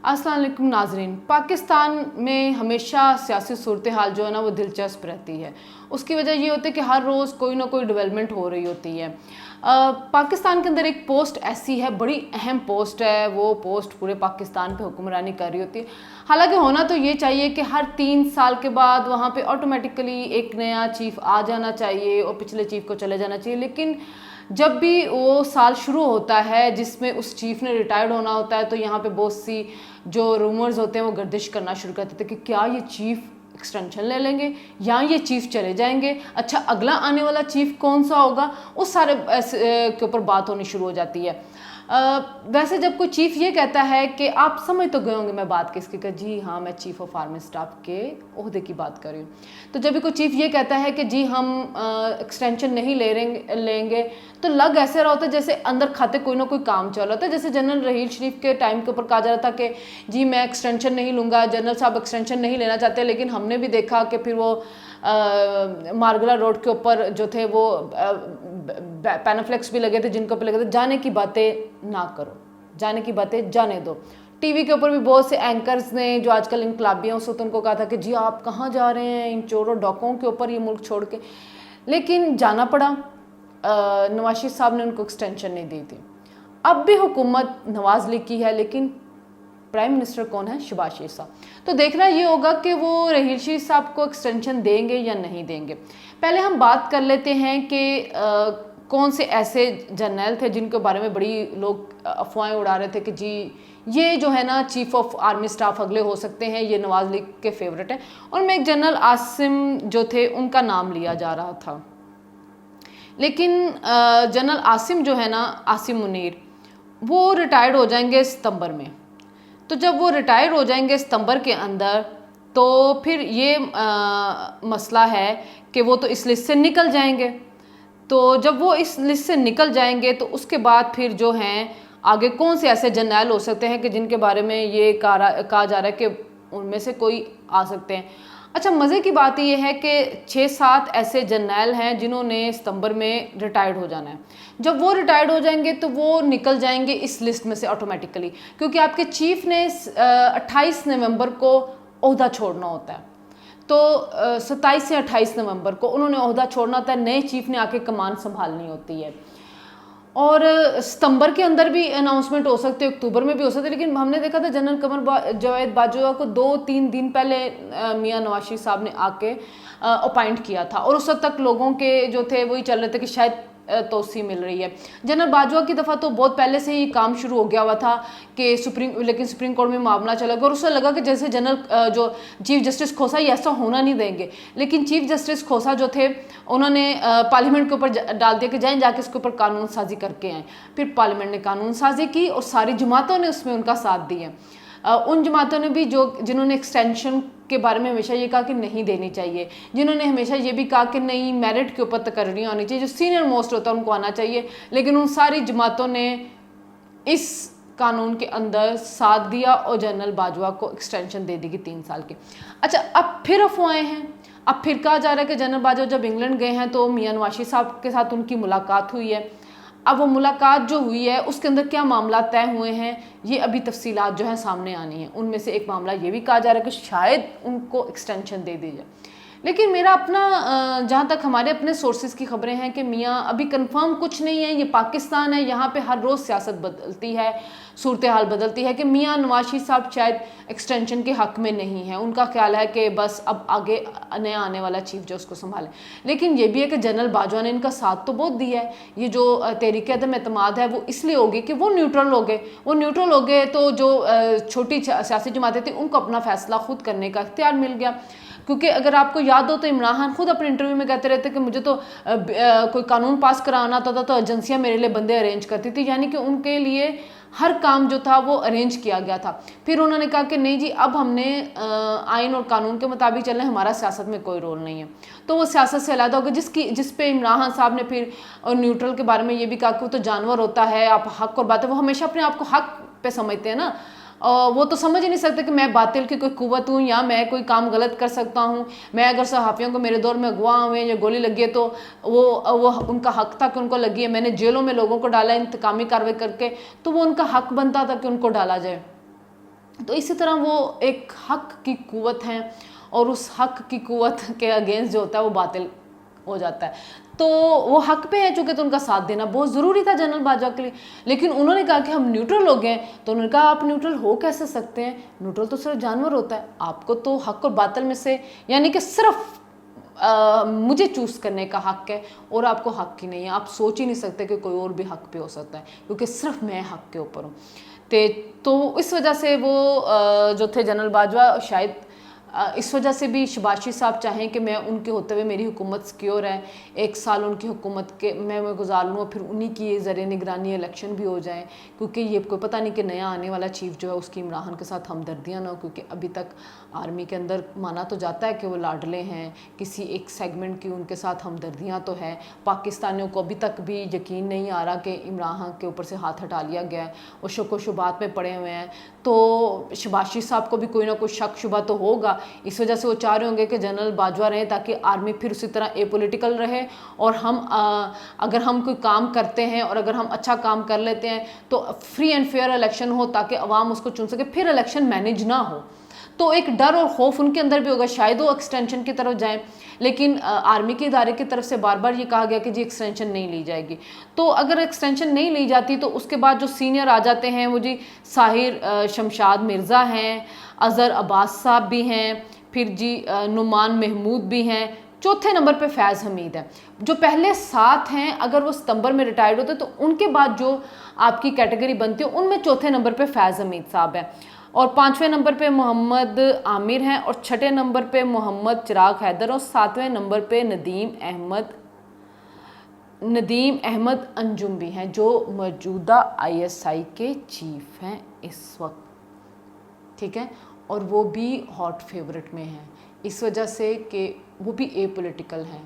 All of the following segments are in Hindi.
अस्सलाम वालेकुम नाजरीन। पाकिस्तान में हमेशा सियासी सूरत हाल जो है ना वो दिलचस्प रहती है। उसकी वजह ये होती है कि हर रोज़ कोई ना कोई डेवलपमेंट हो रही होती है। पाकिस्तान के अंदर एक पोस्ट ऐसी है, बड़ी अहम पोस्ट है, वो पोस्ट पूरे पाकिस्तान पे हुक्मरानी कर रही होती है। हालांकि होना तो ये चाहिए कि हर 3 साल के बाद वहाँ पे ऑटोमेटिकली एक नया चीफ आ जाना चाहिए और पिछले चीफ को चले जाना चाहिए, लेकिन जब भी वो साल शुरू होता है जिसमें उस चीफ ने रिटायर्ड होना होता है तो यहाँ पे बहुत सी जो रूमर्स होते हैं वो गर्दिश करना शुरू कर देते हैं कि क्या ये चीफ एक्सटेंशन ले लेंगे या ये चीफ चले जाएंगे, अच्छा अगला आने वाला चीफ कौन सा होगा, उस सारे के ऊपर बात होनी शुरू हो जाती है। वैसे जब कोई चीफ ये कहता है कि आप समझ तो गए होंगे मैं बात किसकी कर, जी हाँ मैं चीफ ऑफ आर्मी स्टाफ के ओहदे की बात कर रही हूँ। तो जब भी कोई चीफ ये कहता है कि जी हम एक्सटेंशन नहीं लेंगे तो लग ऐसे रहा होता है जैसे अंदर खाते कोई ना कोई काम चल रहा होता है। जैसे जनरल रहील शरीफ के टाइम के ऊपर कहा जा रहा था कि जी मैं एक्सटेंशन नहीं लूँगा, जनरल साहब एक्सटेंशन नहीं लेना चाहते, लेकिन हमने भी देखा कि फिर वो मारगला रोड के ऊपर जो थे वो पैनाफ्लेक्स भी लगे थे जिनको पे लगे थे, जाने की बातें ना करो, जाने की बातें जाने दो। टीवी के ऊपर भी बहुत से एंकर्स ने जो आजकल इनकलाबी हैं उस वक्त उनको कहा था कि जी आप कहाँ जा रहे हैं इन चोरों डॉकों के ऊपर ये मुल्क छोड़ के, लेकिन जाना पड़ा। नवाज शरीफ साहब ने उनको एक्सटेंशन नहीं दी थी। अब भी हुकूमत नवाज लीग की है लेकिन प्राइम मिनिस्टर कौन है, शहबाज शरीफ साहब। तो देखना ये होगा कि वो रहील शरीफ साहब को एक्सटेंशन देंगे या नहीं देंगे। पहले हम बात कर लेते हैं कि कौन से ऐसे जर्नल थे जिनके बारे में बड़ी लोग अफवाहें उड़ा रहे थे कि जी ये जो है ना चीफ ऑफ आर्मी स्टाफ अगले हो सकते हैं, ये नवाज लीग के फेवरेट हैं। और मैं एक जनरल आसिम जो थे उनका नाम लिया जा रहा था, लेकिन जनरल आसिम जो है ना, आसिम मुनीर, वो रिटायर्ड हो जाएंगे सितंबर में। तो जब वो रिटायर हो जाएंगे सितंबर के अंदर तो फिर ये मसला है कि वो तो इस लिस्ट से निकल जाएंगे। तो जब वो इस लिस्ट से निकल जाएंगे तो उसके बाद फिर जो हैं आगे कौन से ऐसे जर्नल हो सकते हैं कि जिनके बारे में ये कहा जा रहा है कि उनमें से कोई आ सकते हैं। अच्छा मज़े की बात ये है कि 6-7 ऐसे जर्नल हैं जिन्होंने सितंबर में रिटायर्ड हो जाना है। जब वो रिटायर्ड हो जाएंगे तो वो निकल जाएंगे इस लिस्ट में से ऑटोमेटिकली, क्योंकि आपके चीफ ने 28 नवंबर को ओहदा छोड़ना होता है। तो 27 से 28 नवंबर को उन्होंने ओहदा छोड़ना होता है, नए चीफ ने आके कमान संभालनी होती है। और सितंबर के अंदर भी अनाउंसमेंट हो सकते हैं, अक्टूबर में भी हो सकते हैं, लेकिन हमने देखा था जनरल कमर जावेद बाजवा को 2-3 दिन पहले मियां नवाज शरीफ साहब ने आके अपॉइंट किया था और उस वक्त तक लोगों के जो थे वही चल रहे थे कि शायद तोसी मिल रही है। जनरल बाजवा की दफ़ा तो बहुत पहले से ही काम शुरू हो गया हुआ था कि लेकिन सुप्रीम कोर्ट में मामला चला गया और उससे लगा कि जैसे जनरल जो चीफ जस्टिस खोसा ये ऐसा होना नहीं देंगे, लेकिन चीफ जस्टिस खोसा जो थे उन्होंने पार्लियामेंट के ऊपर डाल दिया कि जाएँ जाके इसके ऊपर कानून साजी करके आएँ। फिर पार्लियामेंट ने कानून साजी की और सारी जमातों ने उसमें उनका साथ दिया। उन जमातों ने भी जिन्होंने एक्सटेंशन के बारे में हमेशा ये कहा कि नहीं देनी चाहिए, जिन्होंने हमेशा ये भी कहा कि नहीं मेरिट के ऊपर तकर्रियाँ आनी चाहिए, जो सीनियर मोस्ट होता है उनको आना चाहिए, लेकिन उन सारी जमातों ने इस कानून के अंदर साथ दिया और जनरल बाजवा को एक्सटेंशन दे दी गई 3 साल की। अच्छा अब फिर अफवाहें हैं, अब फिर कहा जा रहा है कि जनरल बाजवा जब इंग्लैंड गए हैं तो मियां नवाज शरीफ साहब के साथ उनकी मुलाकात हुई है। अब वो मुलाकात जो हुई है उसके अंदर क्या मामला तय हुए हैं ये अभी तफसीलात जो है सामने आनी है। उनमें से एक मामला ये भी कहा जा रहा है कि शायद उनको एक्सटेंशन दे दी जाए, लेकिन मेरा अपना जहाँ तक हमारे अपने सोर्सेज की खबरें हैं कि मियाँ अभी कंफर्म कुछ नहीं है। ये पाकिस्तान है, यहाँ पे हर रोज़ सियासत बदलती है, सूरत हाल बदलती है कि मियाँ नवाज शरीफ साहब शायद एक्सटेंशन के हक़ में नहीं है। उनका ख्याल है कि बस अब आगे नया आने वाला चीफ जो उसको संभाले। लेकिन ये भी है कि जनरल बाजवा ने इनका साथ तो बहुत दिया है। ये जो तहरीक अदम एतमाद है वो इसलिए होगी कि वो न्यूट्रल हो गए। वो न्यूट्रल हो गए तो जो छोटी सियासी जमातें थी उनको अपना फैसला खुद करने का इख्तियार मिल गया। क्योंकि अगर आपको याद हो तो इमरान खान खुद अपने इंटरव्यू में कहते रहते कि मुझे तो कोई कानून पास कराना होता था तो एजेंसियां मेरे लिए बंदे अरेंज करती थी, यानी कि उनके लिए हर काम जो था वो अरेंज किया गया था। फिर उन्होंने कहा कि नहीं जी अब हमने आइन और कानून के मुताबिक चलना है, हमारा सियासत में कोई रोल नहीं है। तो वो सियासत से अलग हो गया, जिस पे इमरान खान साहब ने फिर और न्यूट्रल के बारे में ये भी कहा कि वो तो जानवर होता है, आप हक और बात है, वो हमेशा अपने आप को हक पे समझते हैं ना। वो तो समझ ही नहीं सकते कि मैं बातिल की कोई कुव्वत हूँ या मैं कोई काम गलत कर सकता हूँ। मैं अगर सहाफ़ियों को मेरे दौर में अगवा हुए या गोली लगी है तो वो उनका हक था कि उनको लगी है। मैंने जेलों में लोगों को डाला इंतकामी कार्रवाई करके, तो वो उनका हक बनता था कि उनको डाला जाए। तो इसी तरह वो एक हक की कुव्वत है और उस हक की कुव्वत के अगेंस्ट जो होता है वो बातिल हो जाता है। तो वो हक पे है चूंकि, तो उनका साथ देना बहुत ज़रूरी था जनरल बाजवा के लिए। लेकिन उन्होंने कहा कि हम न्यूट्रल हो गए, तो उन्होंने कहा आप न्यूट्रल हो कैसे सकते हैं, न्यूट्रल तो सिर्फ जानवर होता है, आपको तो हक और बातिल में से यानी कि सिर्फ मुझे चूज़ करने का हक है और आपको हक ही नहीं है। आप सोच ही नहीं सकते कि कोई और भी हक पे हो सकता है, क्योंकि सिर्फ मैं हक के ऊपर हूँ। तो इस वजह से वो जो थे जनरल बाजवा, शायद इस वजह से भी शबाशी साहब चाहें कि मैं उनके होते हुए मेरी हुकूमत सिक्योर है, 1 साल उनकी हुकूमत के मैं गुजार लूँ, फिर उन्हीं की ज़रिए निगरानी इलेक्शन भी हो जाए, क्योंकि ये कोई पता नहीं कि नया आने वाला चीफ जो है उसकी इमरान खान के साथ हमदर्दियाँ ना हो। क्योंकि अभी तक आर्मी के अंदर माना तो जाता है कि वो लाडले हैं, किसी एक सेगमेंट की उनके साथ हमदर्दियाँ तो है। पाकिस्तानियों को अभी तक भी यकीन नहीं आ रहा कि इमरान खान के ऊपर से हाथ हटा लिया गया है, वो शक व शुबात में पड़े हुए हैं। तो शबाशी साहब को भी कोई ना कोई शक शुबा तो होगा, इस वजह से वो चाह रहे होंगे कि जनरल बाजवा रहें, ताकि आर्मी फिर उसी तरह एपॉलिटिकल रहे। और हम अगर हम कोई काम करते हैं और अगर हम अच्छा काम कर लेते हैं तो फ्री एंड फेयर इलेक्शन हो, ताकि अवाम उसको चुन सके, फिर इलेक्शन मैनेज ना हो। तो एक डर और खौफ उनके अंदर भी होगा, शायद वो एक्सटेंशन की तरफ जाएं। लेकिन आर्मी के इदारे की तरफ से बार बार ये कहा गया कि जी एक्सटेंशन नहीं ली जाएगी। तो अगर एक्सटेंशन नहीं ली जाती तो उसके बाद जो सीनियर आ जाते हैं वो जी साहिर शमशाद मिर्ज़ा हैं, अज़हर अब्बास साहब भी हैं, फिर जी नुमान महमूद भी हैं, चौथे नंबर पे फैज़ हमीद है। जो पहले 7 हैं अगर वो सितंबर में रिटायर्ड होते तो उनके बाद जो आपकी कैटेगरी बनती है उनमें चौथे नंबर पे फैज़ हमीद साहब है, और 5वें नंबर पे मोहम्मद आमिर हैं, और 6ठे नंबर पे मोहम्मद चिराग हैदर, और 7वें नंबर पे नदीम अहमद अंजुम भी हैं, जो मौजूदा ISI के चीफ हैं इस वक्त। ठीक है, और वो भी हॉट फेवरेट में हैं इस वजह से कि वो भी एपॉलिटिकल हैं।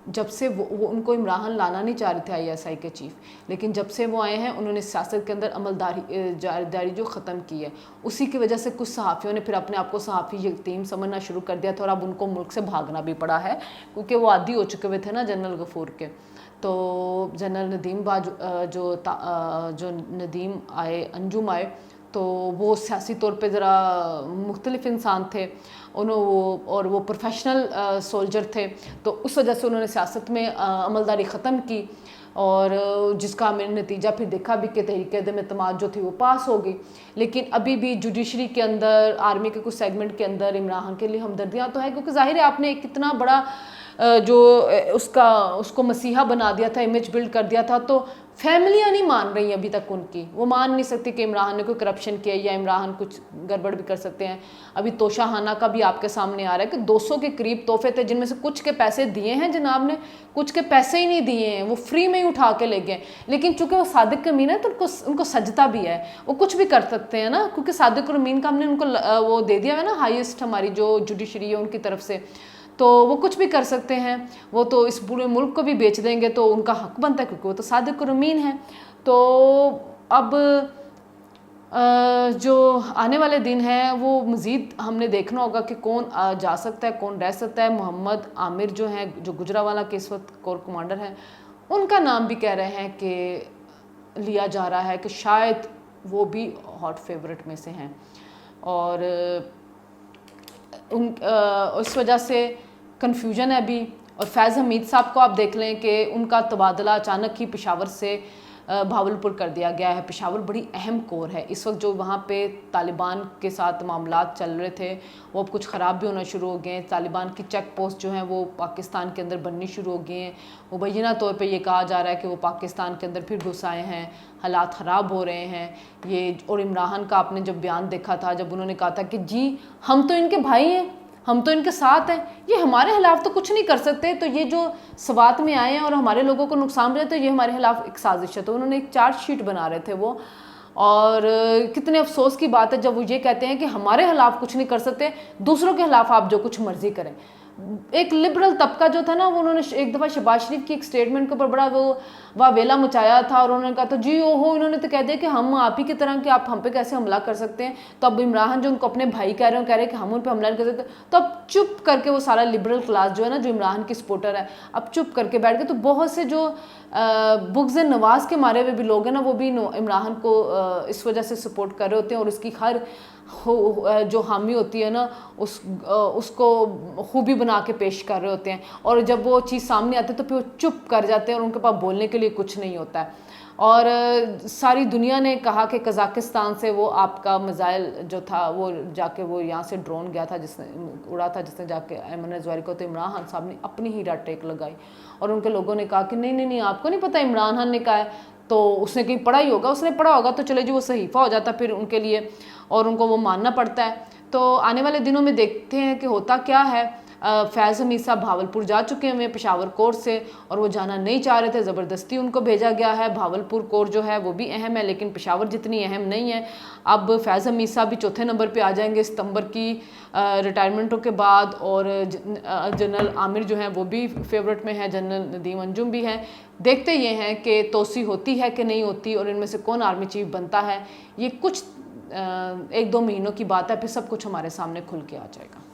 जब से वो उनको इमरान लाना नहीं चाह रहे थे ISI के चीफ, लेकिन जब से वो आए हैं उन्होंने सियासत के अंदर अमलदारी जारदारी जो ख़त्म की है, उसी की वजह से कुछ सहाफ़ियों ने फिर अपने आप को सहाफ़ी यतीम समझना शुरू कर दिया था, और अब उनको मुल्क से भागना भी पड़ा है, क्योंकि वो आदी हो चुके हुए थे ना जनरल गफूर के। तो जनरल नदीम जो नदीम आए, अंजुम आए, तो वो सियासी तौर पे ज़रा मुख्तलिफ इंसान थे और वो प्रोफेशनल सोल्जर थे, तो उस वजह से उन्होंने सियासत में अमलदारी ख़त्म की, और जिसका मैंने नतीजा फिर देखा भी कि तहरीक अदम एतमाद जो थी वो पास हो गई। लेकिन अभी भी जुडिशरी के अंदर, आर्मी के कुछ सेगमेंट के अंदर इमरान खान के लिए हमदर्दियाँ तो है, क्योंकि जाहिर है आपने एक इतना बड़ा जो उसको मसीहा बना दिया था, इमेज बिल्ड कर दिया था, तो फैमिलियाँ नहीं मान रही अभी तक उनकी, वो मान नहीं सकती कि इमरान ने कोई करप्शन किया या इमरान कुछ गड़बड़ भी कर सकते हैं। अभी तोशाहाना का भी आपके सामने आ रहा है कि 200 के करीब तोहफे थे, जिनमें से कुछ के पैसे दिए हैं जनाब ने, कुछ के पैसे ही नहीं दिए हैं, वो फ्री में ही उठा के ले गए। लेकिन चूंकि वो सादिक अमीन है तो उनको सजता भी है, वो कुछ भी कर सकते हैं ना, क्योंकि सादिक अमीन का हमने उनको वो दे दिया है ना, हाईएस्ट हमारी जो जुडिशरी है उनकी तरफ से, तो वो कुछ भी कर सकते हैं। वो तो इस पूरे मुल्क को भी बेच देंगे, तो उनका हक बनता है, क्योंकि वो तो सादिक अमीन है। तो अब जो आने वाले दिन हैं वो मज़ीद हमने देखना होगा कि कौन जा सकता है, कौन रह सकता है। मोहम्मद आमिर जो हैं, जो गुजरावाला के इस वक्त कोर कमांडर हैं, उनका नाम भी कह रहे हैं कि लिया जा रहा है कि शायद वो भी हॉट फेवरेट में से हैं, और इस वजह से कन्फ्यूजन है अभी। और फैज़ हमीद साहब को आप देख लें कि उनका तबादला अचानक ही पेशावर से भावलपुर कर दिया गया है। पेशावर बड़ी अहम कोर है इस वक्त, जो वहाँ पे तालिबान के साथ मामलात चल रहे थे वो अब कुछ ख़राब भी होना शुरू हो गए हैं। तालिबान की चेक पोस्ट जो हैं वो पाकिस्तान के अंदर बननी शुरू हो गए हैं। मुबैना तौर पे ये कहा जा रहा है कि वो पाकिस्तान के अंदर फिर घुस आए हैं, हालात ख़राब हो रहे हैं ये। और इमरान का आपने जब बयान देखा था, जब उन्होंने कहा था कि जी हम तो इनके भाई हैं, हम तो इनके साथ हैं, ये हमारे खिलाफ तो कुछ नहीं कर सकते, तो ये जो सवात में आए हैं और हमारे लोगों को नुकसान रहे, तो ये हमारे खिलाफ एक साजिश है। तो उन्होंने एक चार्जशीट बना रहे थे वो, और कितने अफसोस की बात है जब वो ये कहते हैं कि हमारे खिलाफ कुछ नहीं कर सकते, दूसरों के खिलाफ आप जो कुछ मर्जी करें। एक लिबरल तबका जो था ना, वो उन्होंने एक दफ़ा शहबाज शरीफ की एक स्टेटमेंट के ऊपर बड़ा वो वावेला मचाया था, और उन्होंने कहा था जी ओहो, इन्होंने तो कह दिया कि हम आप ही की तरह कि आप हम पे कैसे हमला कर सकते हैं। तो अब इमरान जो उनको अपने भाई कह रहे हैं कि हम उन पे हमला नहीं कर सकते, तो अब चुप करके वो सारा लिबरल क्लास जो है ना, जो इमरान की सपोर्टर है, अब चुप करके बैठ गए। तो बहुत से जो बुग़्ज़ नवाज़ के मारे हुए भी लोग हैं ना, वो भी इमरान को इस वजह से सपोर्ट कर रहे होते हैं, और उसकी जो हामी होती है ना उसको खूबी बना के पेश कर रहे होते हैं, और जब वो चीज़ सामने आती है तो फिर वो चुप कर जाते हैं और उनके पास बोलने के लिए कुछ नहीं होता है। और सारी दुनिया ने कहा कि कज़ाकिस्तान से वो आपका मिज़ाइल जो था वो जाके वो यहाँ से ड्रोन गया था जिसने उड़ा था, जिसने जाके अयमन ज़वाहिरी को, तो इमरान खान साहब ने अपनी ही रट लगाई और उनके लोगों ने कहा कि नहीं नहीं नहीं, आपको नहीं पता इमरान खान ने कहा है, तो उसने कहीं पढ़ा ही होगा, उसने पढ़ा होगा तो चले जी वो सहीफ़ा हो जाता फिर उनके लिए, और उनको वो मानना पड़ता है। तो आने वाले दिनों में देखते हैं कि होता क्या है। फैज़ हमीद साहब भावलपुर जा चुके हैं पेशावर कोर्ट से, और वो जाना नहीं चाह रहे थे, ज़बरदस्ती उनको भेजा गया है। भावलपुर कोर्ट जो है वो भी अहम है लेकिन पेशावर जितनी अहम नहीं है। अब फैज़ हमीद साहब भी चौथे नंबर पे आ जाएंगे सितंबर की रिटायरमेंटों के बाद, और जनरल आमिर जो हैं वो भी फेवरेट में है, जनरल नदीम अंजुम भी हैं। देखते ये हैं कि तोसी होती है कि नहीं होती, और इनमें से कौन आर्मी चीफ बनता है। ये कुछ 1-2 महीनों की बात है, फिर सब कुछ हमारे सामने खुल के आ जाएगा।